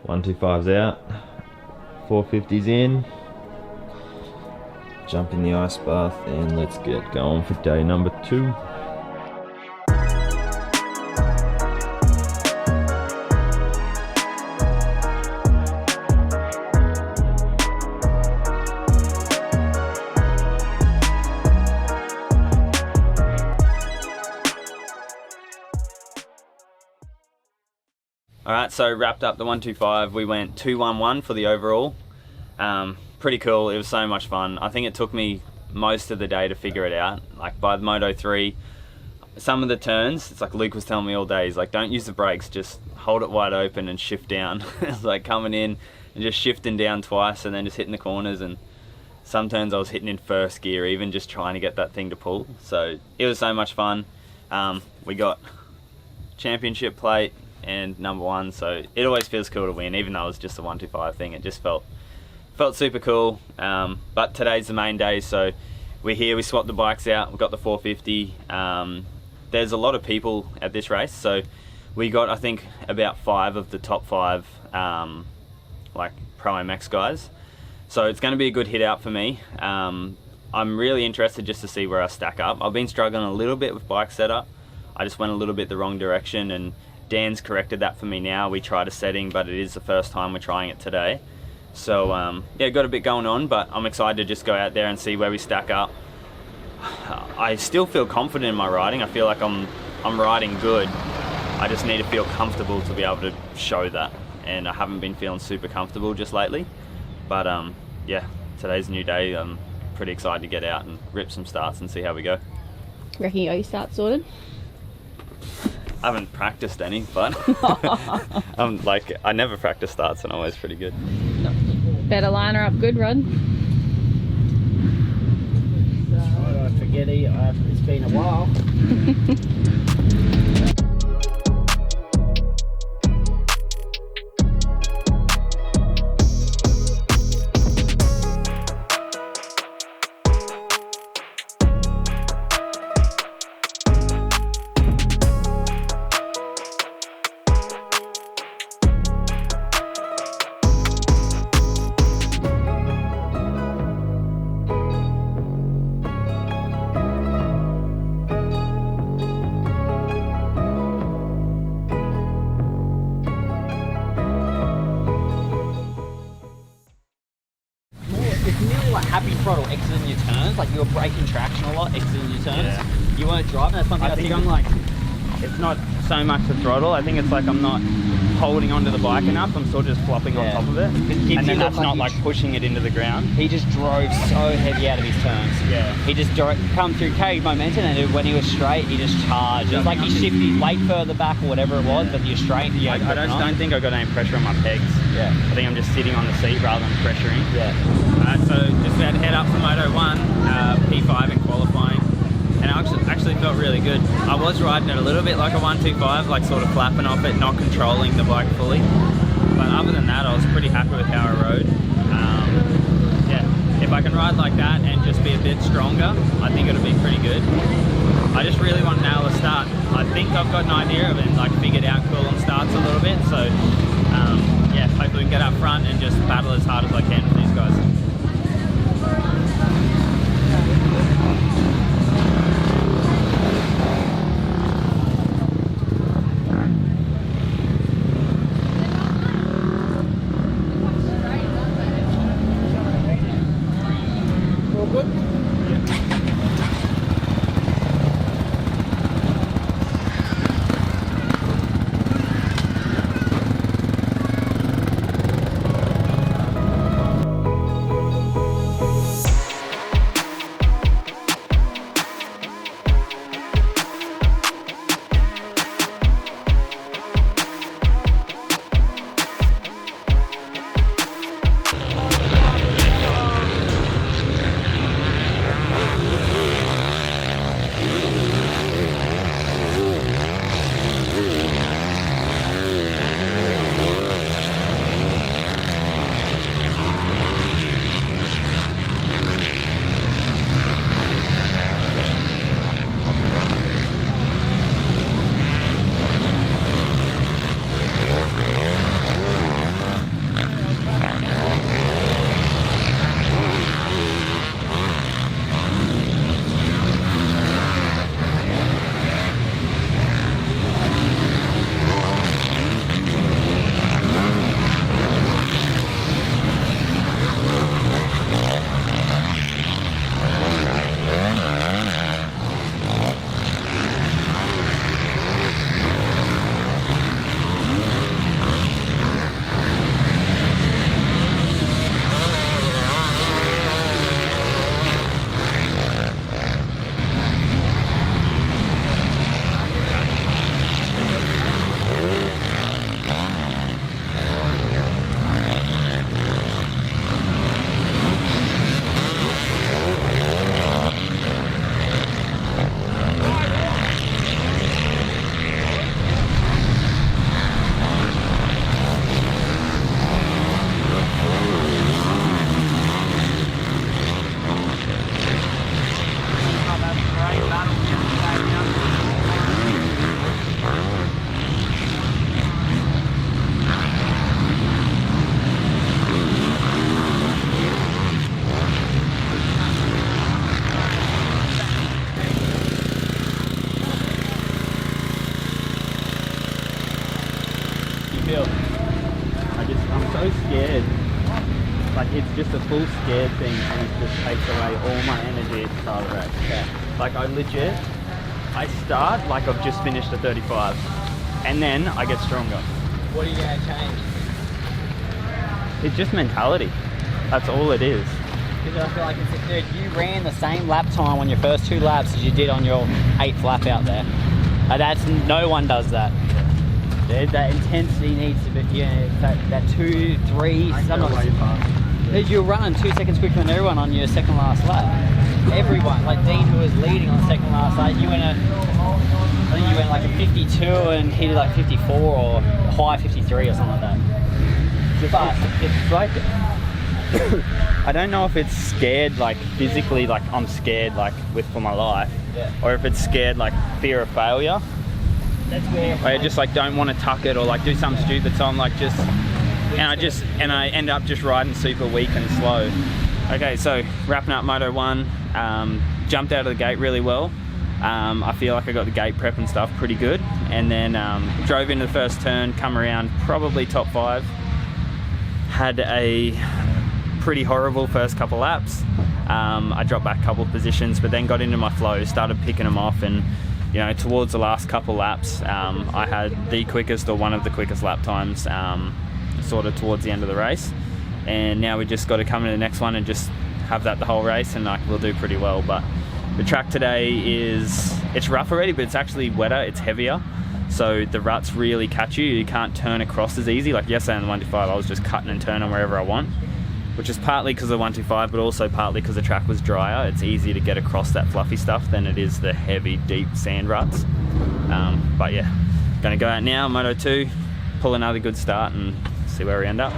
125's out, 450's in. Jump in the ice bath and let's get going for day number 2. Alright, so wrapped up the 125, we went 211 for the overall. Pretty cool, it was so much fun. I think it took me most of the day to figure it out. Like by the Moto 3, some of the turns, it's like Luke was telling me all day, he's like, don't use the brakes, just hold it wide open and shift down. It's like coming in and just shifting down twice and then just hitting the corners, and some turns I was hitting in first gear, even just trying to get that thing to pull. So it was so much fun. We got championship plate and number 1, so it always feels cool to win, even though it was just a 125 thing. It just felt super cool. But today's the main day, so we're here, we swapped the bikes out, we got the 450. There's a lot of people at this race, so we got, I think, about 5 of the top 5 like Pro MX guys, so it's going to be a good hit out for me. I'm really interested just to see where I stack up. I've been struggling a little bit with bike setup. I just went a little bit the wrong direction, and Dan's corrected that for me now. We tried a setting, but it is the first time we're trying it today. So yeah, got a bit going on, but I'm excited to just go out there and see where we stack up. I still feel confident in my riding. I feel like I'm riding good. I just need to feel comfortable to be able to show that, and I haven't been feeling super comfortable just lately. But yeah, today's a new day. I'm pretty excited to get out and rip some starts and see how we go. Reckon you got your start sorted? I haven't practiced any, but I never practice starts and I'm always pretty good. Better line her up good, Rod. I forget it. It's been a while. It's nearly like happy throttle exiting your turns, like you were braking traction a lot exiting your turns. Yeah. You weren't driving. That's something I think I'm like, it's not so much the throttle. I think it's like I'm not holding onto the bike enough. I'm still just flopping on top of it, and then that's not like pushing it into the ground. He just drove so heavy out of his turns. Yeah. He just come through, carried momentum, and when he was straight, he just charged. It was like he shifted his weight further back or whatever it was, but you're straight. Yeah, I just don't think I got any pressure on my pegs. Yeah. I think I'm just sitting on the seat rather than pressuring. Yeah. So just about to head up for Moto 1, P5 in qualifying, and I actually felt really good. I was riding it a little bit like a 125, like sort of flapping off it, not controlling the bike fully. But other than that, I was pretty happy with how I rode. Yeah, if I can ride like that and just be a bit stronger, I think it'll be pretty good. I just really want to nail the start. I think I've got an idea of it, like figured out Coolum starts a little bit. So yeah, hopefully we can get up front and just battle as hard as I can with these guys. feel? I'm so scared. Like, it's just a full scared thing, and it just takes away all my energy at the start of the race. Yeah. Like, I start like I've just finished a 35, and then I get stronger. What are you going to change? It's just mentality. That's all it is. Because I feel like dude, you ran the same lap time on your first 2 laps as you did on your 8th lap out there. No one does that. That intensity needs to be, that 2, 3, dude, you're running 2 seconds quicker than everyone on your second last lap. Everyone, like Dean, who was leading on the second last lap, I think you went like a 52 and he did like 54 or high 53 or something like that. But it's like, I don't know if it's scared, like physically, like I'm scared, like for my life, or if it's scared, like fear of failure. That's where I just like don't want to tuck it or like do something stupid, so I'm like and I end up just riding super weak and slow. Okay, so wrapping up Moto 1, jumped out of the gate really well. I feel like I got the gate prep and stuff pretty good, and then drove into the first turn, come around probably top 5. Had a pretty horrible first couple laps. I dropped back a couple of positions, but then got into my flow, started picking them off, and towards the last couple laps, I had the quickest or one of the quickest lap times sort of towards the end of the race. And now we just got to come into the next one and just have that the whole race, and we'll do pretty well. But the track today it's rough already, but it's actually wetter, it's heavier. So the ruts really catch you. You can't turn across as easy. Like yesterday on the 125, I was just cutting and turning wherever I want, which is partly because of the 125, but also partly because the track was drier. It's easier to get across that fluffy stuff than it is the heavy, deep sand ruts. But yeah, gonna go out now, Moto 2, pull another good start and see where we end up.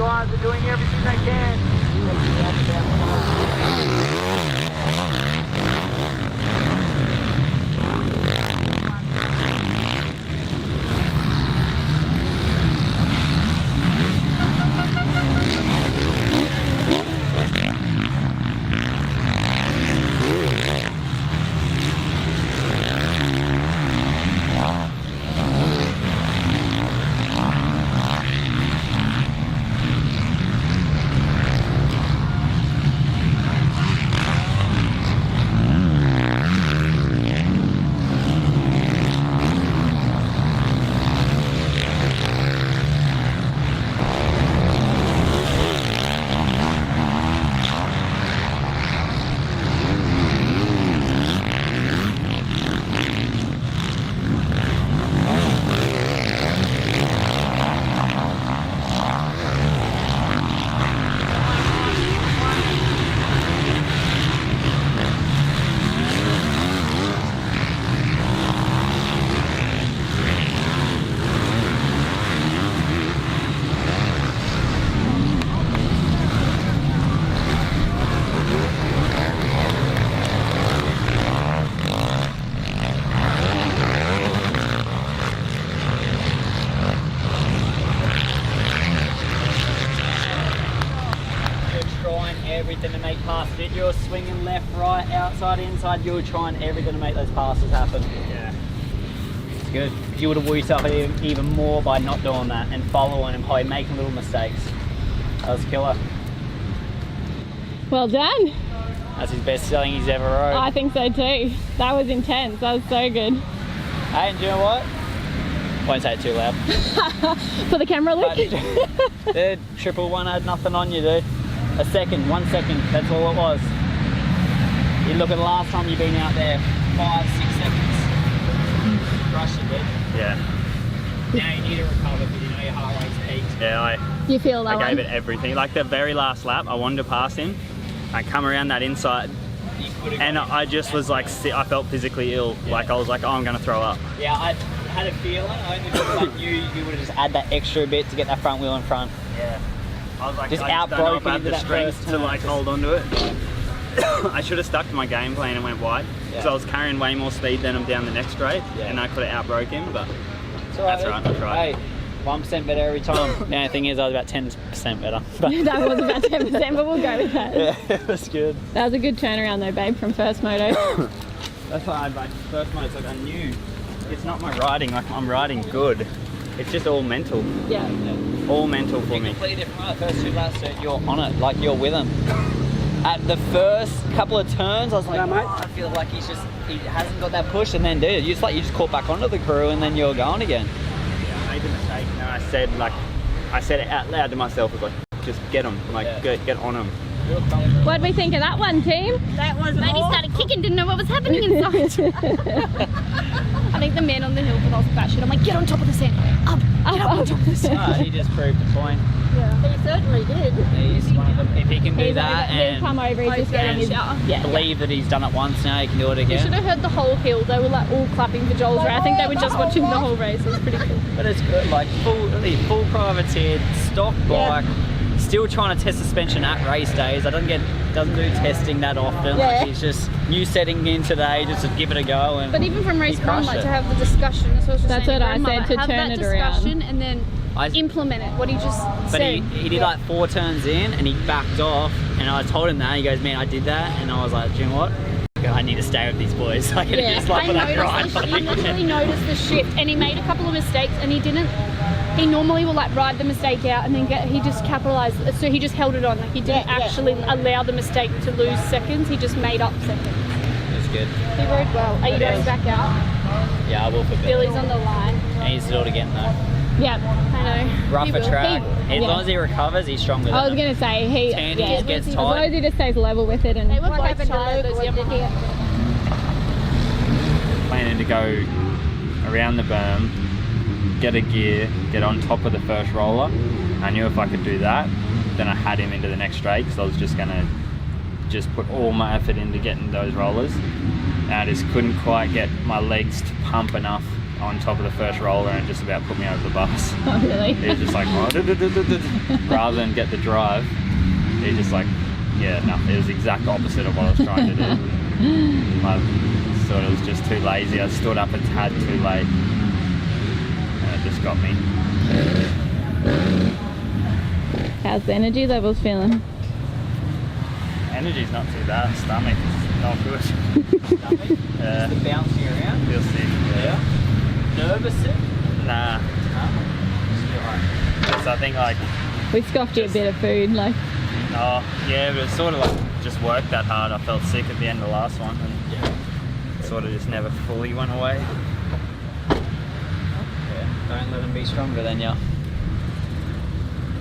guys are doing everything they can. swinging left, right, outside, inside. You were trying everything to make those passes happen. Yeah. It's good. You would have wore yourself even more by not doing that and following and probably making little mistakes. That was killer. Well done. That's his best selling he's ever rode. I think so too. That was intense. That was so good. Hey, and do you know what? Won't say it too loud. For the camera, Luke. The triple one had nothing on you, dude. 1 second, that's all it was. You look at the last time you've been out there, 5, 6 seconds. Crushed it, dude. Yeah. Now you need to recover because you know your heart rate's peaked. Yeah, You feel that I gave one? it everything. Like the very last lap, I wanted to pass him. I come around that inside, and I just was like, I felt physically ill. Yeah. Like I was like, oh, I'm gonna throw up. Yeah, I had a feeling, only because like you would have just add that extra bit to get that front wheel in front. Yeah. I was like, Just I don't know outbroken if I had into the that strength first to turn. like hold on to it. I should have stuck to my game plan and went wide. Yeah. So I was carrying way more speed than him down the next straight, Yeah. and I could have outbroke him, but It's all right, that's right, I tried. Hey, 1% better every time. The only thing is I was about 10% better. But That was about 10%, but we'll go with that. yeah, that's good. That was a good turnaround though, babe, from first moto. That's why I first one, it's like I knew it's not my riding, like I'm riding good. It's just all mental. Yeah. All mental for me. Completely different. The first 2 laps, dude, you're on it, like you're with him. At the first couple of turns, I was like, I feel like he hasn't got that push, and then dude, you just caught back onto the crew, and then you're going again. Yeah, I made the mistake, and I said it out loud to myself, like, just get him, like get on him. What did we think of that one, team? That was Lady started kicking, didn't know what was happening inside. I think the man on the hill for the whole bat shit. I'm like, get on top of the sand. Up, get up on top of the sand. He just proved the point. He certainly did. He's one of them. If he can do that He's come and over, he's just getting his... Yeah. believe that he's done it once, now he can do it You should again. have heard the whole hill. They were like all clapping for Joel's race. I think they were just watching the whole race. It was pretty cool. But it's good, like full privateered, stock bike, still trying to test suspension at race days. I doesn't do testing that often. Yeah. Like he's just new setting in today, just to give it a go. And But even from race he one, crushed like it. to have the discussion. That's what I was just That's saying what to I said, Grandmother, to have turn that it around. discussion and then implement it. What he just But said. he did like 4 turns in and he backed off, and I told him that. He goes, man, I did that, and I was like, do you know what? I need to stay with these boys. Like, Yeah, it's like I for that noticed grind. he literally noticed the shift, and he made a couple of mistakes, and he didn't. He normally will like ride the mistake out, and then he just capitalized. So he just held it on. Like he didn't actually allow the mistake to lose seconds. He just made up seconds. It's good. He rode well. Are you going back out? Yeah, I will for Billy's on the line. He needs to do it again though. Yeah. I know. Rougher will. track. As yeah. long as he recovers, he's stronger than I was him. going to say, he Tandy gets as long as tight. he just stays level with it. And They were what both happened to tired, Luke? those What did he- Planning to go around the berm, get a gear, get on top of the first roller. I knew if I could do that, then I had him into the next straight, because I was just gonna put all my effort into getting those rollers. And I just couldn't quite get my legs to pump enough on top of the first roller, and just about put me over the bus. Oh, really? He was just like, rather than get the drive, he just like, yeah, no, it was the exact opposite of what I was trying to do. I thought it was just too lazy. I stood up a tad too late, and it just got me. How's the energy levels feeling? Energy's not too bad, stomach is not good. The bouncing around. Feel sick. Yeah. Nervous sick? Nah. Because I think like, We scoffed you a bit of food, like. oh yeah, but it's sort of like just worked that hard. I felt sick at the end of the last one, and it sort of just never fully went away. Yeah. Don't let him be stronger than you.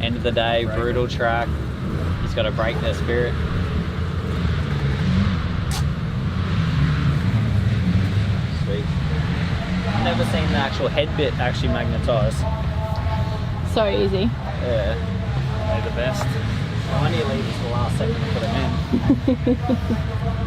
End of the day, brutal track. He's got to break their spirit. Sweet. I've never seen the actual head bit actually magnetise. So easy. Yeah. They're the best. I need to leave this for the last second to put him in.